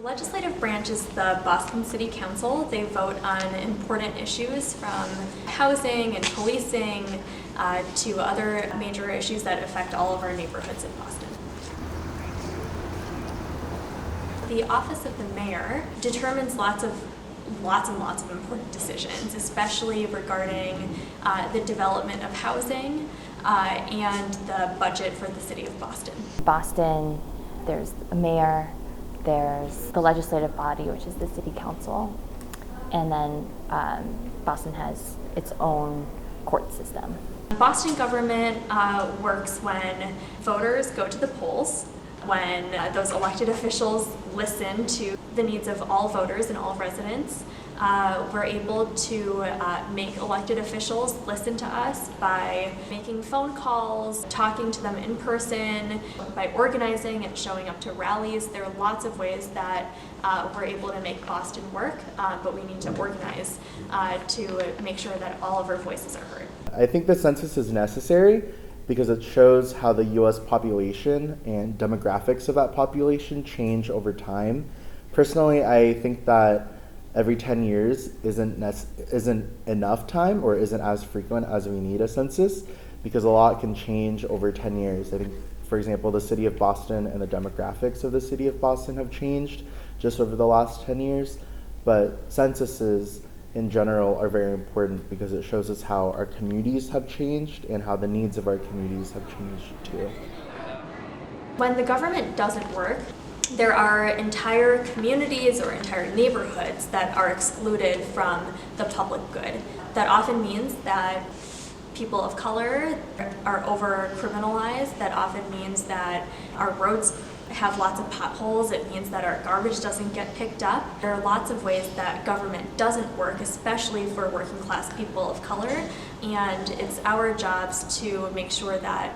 The legislative branch is the Boston City Council. They vote on important issues from housing and policing to other major issues that affect all of our neighborhoods in Boston. The office of the mayor determines lots and lots of important decisions, especially regarding the development of housing and the budget for the city of Boston. Boston, there's a mayor, there's the legislative body, which is the city council, and then Boston has its own court system. Boston government works when voters go to the polls, when those elected officials listen to the needs of all voters and all residents. We're able to make elected officials listen to us by making phone calls, talking to them in person, by organizing and showing up to rallies. There are lots of ways that we're able to make Boston work, but we need to organize to make sure that all of our voices are heard. I think the census is necessary because it shows how the U.S. population and demographics of that population change over time. Personally, I think that every 10 years isn't enough time or isn't as frequent as we need a census because a lot can change over 10 years. I think, for example, the city of Boston and the demographics of the city of Boston have changed just over the last 10 years, but censuses in general are very important because it shows us how our communities have changed and how the needs of our communities have changed too. When the government doesn't work, there are entire communities or entire neighborhoods that are excluded from the public good. That often means that people of color are over-criminalized. That often means that our roads have lots of potholes. It means that our garbage doesn't get picked up. There are lots of ways that government doesn't work, especially for working class people of color, and it's our jobs to make sure that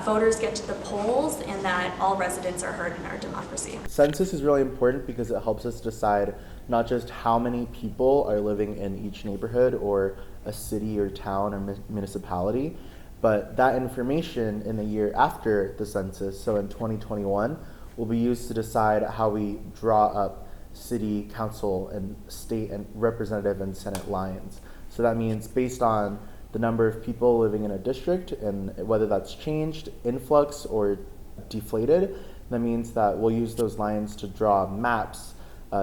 voters get to the polls and that all residents are heard in our democracy. Census is really important because it helps us decide not just how many people are living in each neighborhood or a city or town or municipality, but that information in the year after the census, so in 2021, will be used to decide how we draw up city, council, and state and representative and senate lines. So that means based on the number of people living in a district and whether that's changed, influx, or deflated, that means that we'll use those lines to draw maps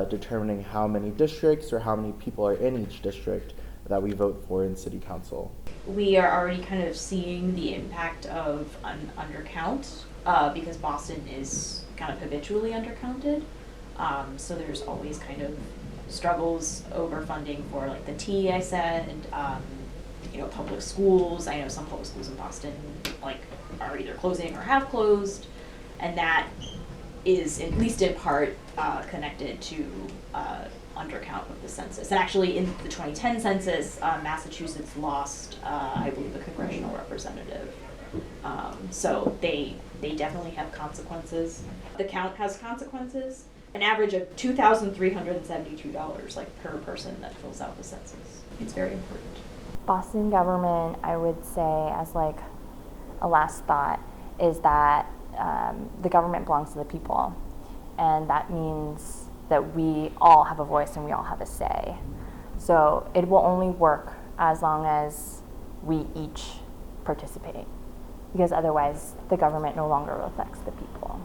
determining how many districts or how many people are in each district that we vote for in city council. We are already kind of seeing the impact of an undercount because Boston is kind of habitually undercounted. So there's always kind of struggles over funding for like the T I said, public schools. I know some public schools in Boston like are either closing or have closed, and that is at least in part connected to undercount of the census. And actually in the 2010 census, Massachusetts lost, I believe, a congressional representative. So they definitely have consequences. The count has consequences. An average of $2,372 like per person that fills out the census. It's very important. Boston government, I would say, as like a last thought, is that the government belongs to the people, and that means that we all have a voice and we all have a say. So it will only work as long as we each participate, because otherwise the government no longer reflects the people.